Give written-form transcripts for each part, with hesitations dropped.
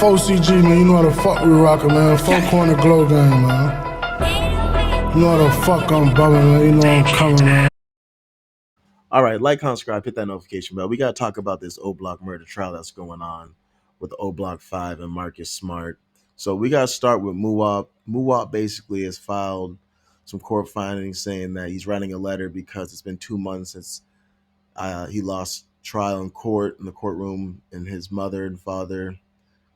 4CG, man, you know how the fuck we rockin', man. Four corner glow gang, man. You know how the fuck I'm bumming, man. You know I'm coming, man. All right, like, comment, subscribe, hit that notification bell. We got to talk about this O Block murder trial that's going on with O Block 5 and Marcus Smart. So we got to start with Muwop. Muwop basically has filed some court findings saying that he's writing a letter because it's been 2 months since he lost trial in court, in the courtroom, and his mother and father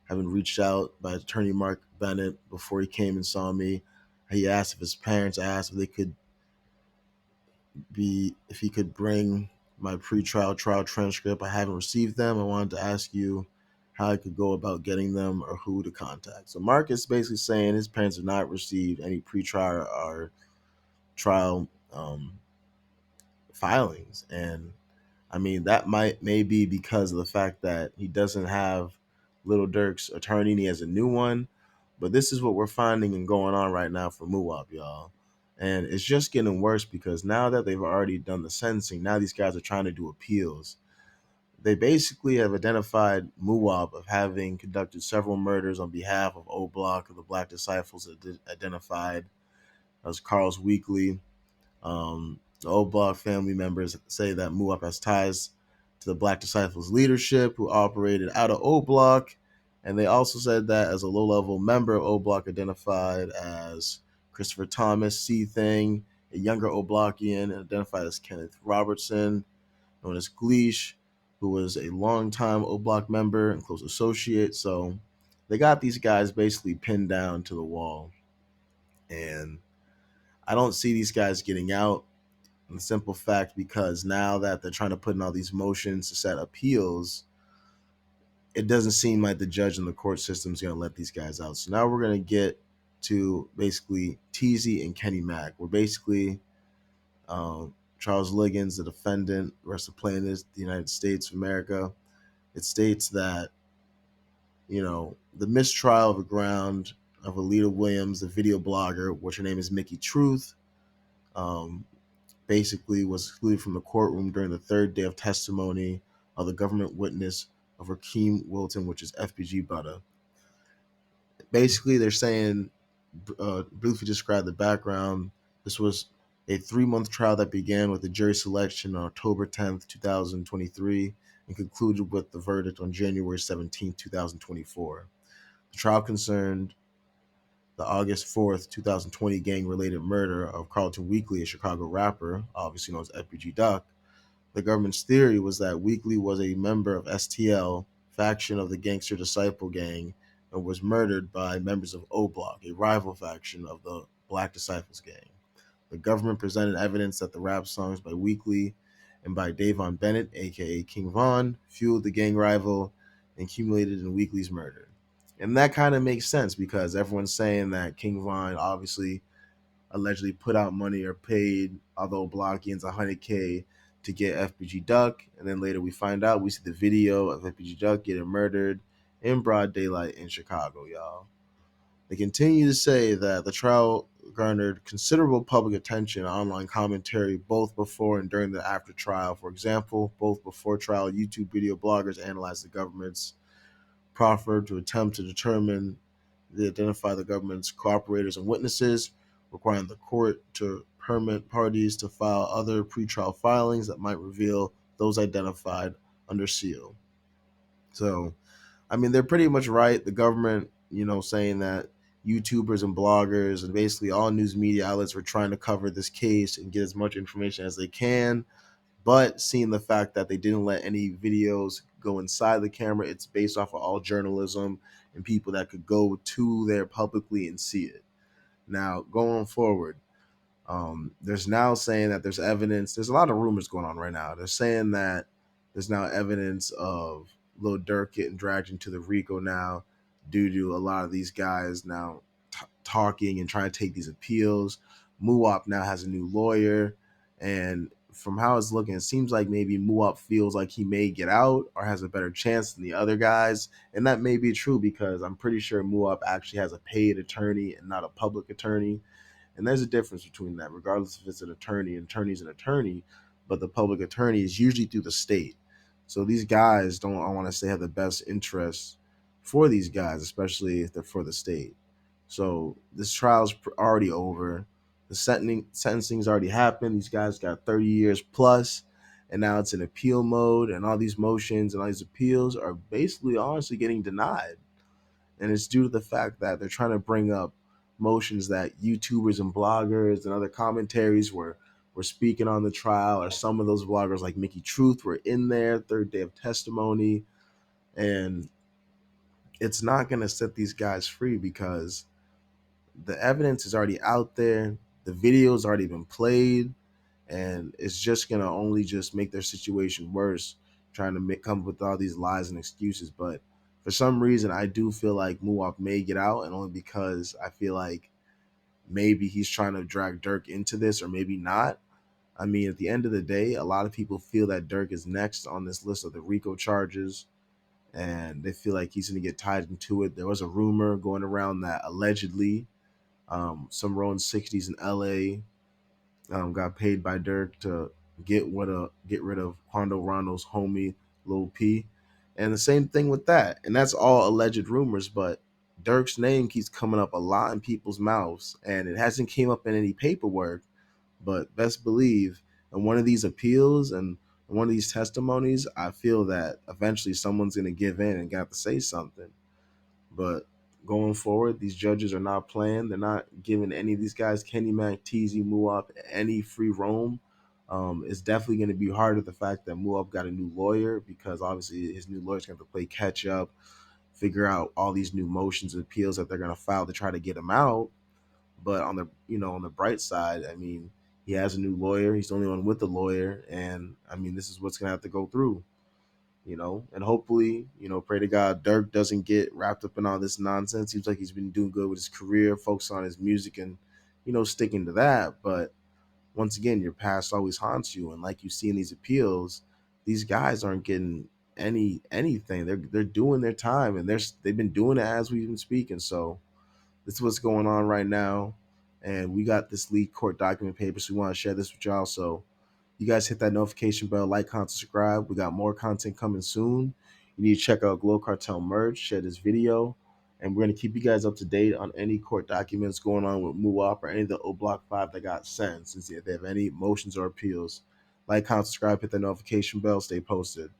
having reached out by attorney Mark Bennett before he came and saw me. He asked if his parents asked if they could if he could bring my pre-trial trial transcript. I haven't received them. I wanted to ask you how I could go about getting them or who to contact. So Marcus is basically saying his parents have not received any pre-trial or trial filings, and I mean that may be because of the fact that he doesn't have Little Dirk's attorney and he has a new one. But this is what we're finding and going on right now for Muwop, y'all. And it's just getting worse because now that they've already done the sentencing, now these guys are trying to do appeals. They basically have identified Muwop of having conducted several murders on behalf of O Block, of the Black Disciples identified as Carl's Weekly. The O Block family members say that Muwop has ties to the Black Disciples leadership who operated out of O Block. And they also said that as a low-level member of O Block identified as Christopher Thomas, C Thing, a younger O Blockian identified as Kenneth Robertson, known as Gleesh, who was a longtime O Block member and close associate. So they got these guys basically pinned down to the wall. And I don't see these guys getting out. And the simple fact, because now that they're trying to put in all these motions to set appeals, it doesn't seem like the judge and the court system is going to let these guys out. So now we're going to get to basically Teezy and Kenny Mack. We're basically Charles Liggins, the defendant, rest of plaintiff, the United States of America. It states that, the mistrial of the ground of Alita Williams, the video blogger, which her name is Mickey Truth, basically was excluded from the courtroom during the third day of testimony of the government witness of Rakeem Wilton, which is FBG Butter. Basically, they're saying, briefly describe the background. This was a 3-month trial that began with a jury selection on October 10th, 2023, and concluded with the verdict on January 17th, 2024. The trial concerned the August 4th, 2020 gang-related murder of Carlton Weekly, a Chicago rapper, obviously known as FBG Duck. The government's theory was that Weekly was a member of STL, faction of the Gangster Disciple Gang, and was murdered by members of O Block, a rival faction of the Black Disciples Gang. The government presented evidence that the rap songs by Weekly and by Davon Bennett, aka King Von, fueled the gang rival and accumulated in Weekly's murder. And that kind of makes sense because everyone's saying that King Von obviously allegedly put out money or paid other Blockians $100K to get FBG Duck, and then later we find out, we see the video of FBG Duck getting murdered in broad daylight in Chicago, y'all. They continue to say that the trial garnered considerable public attention and online commentary both before and during the after trial. For example, both before trial, YouTube video bloggers analyzed the government's proffer to attempt to identify the government's cooperators and witnesses, requiring the court to permit parties to file other pretrial filings that might reveal those identified under seal. So, I mean, they're pretty much right. The government, saying that YouTubers and bloggers and basically all news media outlets were trying to cover this case and get as much information as they can. But seeing the fact that they didn't let any videos go inside the camera, it's based off of all journalism and people that could go to there publicly and see it. Now, going forward, there's now saying that there's evidence. There's a lot of rumors going on right now. They're saying that there's now evidence of Lil Durk getting dragged into the RICO now due to a lot of these guys now talking and trying to take these appeals. Muwop now has a new lawyer, and from how it's looking, it seems like maybe Muwop feels like he may get out or has a better chance than the other guys. And that may be true because I'm pretty sure Muwop actually has a paid attorney and not a public attorney. And there's a difference between that, regardless if it's an attorney. An attorney's an attorney, but the public attorney is usually through the state. So these guys don't, I want to say, have the best interests for these guys, especially if they're for the state. So this trial's already over. The sentencing's already happened. These guys got 30 years plus, and now it's in appeal mode, and all these motions and all these appeals are basically honestly getting denied. And it's due to the fact that they're trying to bring up motions that YouTubers and bloggers and other commentaries were speaking on the trial, or some of those bloggers like Mickey Truth were in there, third day of testimony, and it's not going to set these guys free because the evidence is already out there, the video's already been played, and it's just going to only just make their situation worse, trying to come up with all these lies and excuses. But for some reason, I do feel like Muwop may get out, and only because I feel like maybe he's trying to drag Dirk into this, or maybe not. I mean, at the end of the day, a lot of people feel that Dirk is next on this list of the RICO charges, and they feel like he's going to get tied into it. There was a rumor going around that allegedly some Rolling 60s in LA got paid by Dirk to get rid of Quando Rondo's homie Lil P, and the same thing with that. And that's all alleged rumors, but Dirk's name keeps coming up a lot in people's mouths, and it hasn't came up in any paperwork. But best believe, in one of these appeals and one of these testimonies, I feel that eventually someone's going to give in and got to say something. But going forward, these judges are not playing. They're not giving any of these guys, Kenny Mac, Teezy, Muwop, any free roam. It's definitely going to be hard at the fact that Muwop got a new lawyer, because obviously his new lawyer's going to have to play catch up, figure out all these new motions and appeals that they're going to file to try to get him out. But on the on the bright side, I mean, he has a new lawyer. He's the only one with the lawyer, and I mean, this is what's going to have to go through. And hopefully, pray to God Dirk doesn't get wrapped up in all this nonsense. Seems like he's been doing good with his career, focus on his music, and sticking to that. But once again, your past always haunts you, and like you see in these appeals, these guys aren't getting anything. They're doing their time, and they've been doing it as we've been speaking. So this is what's going on right now, and we got this leaked court document paper, so we want to share this with y'all. So you guys hit that notification bell, like, comment, subscribe. We got more content coming soon. You need to check out GloCartel merch, share this video, and we're going to keep you guys up to date on any court documents going on with Muwop or any of the O Block 5 that got sent, since if they have any motions or appeals. Like, comment, subscribe, hit that notification bell, stay posted.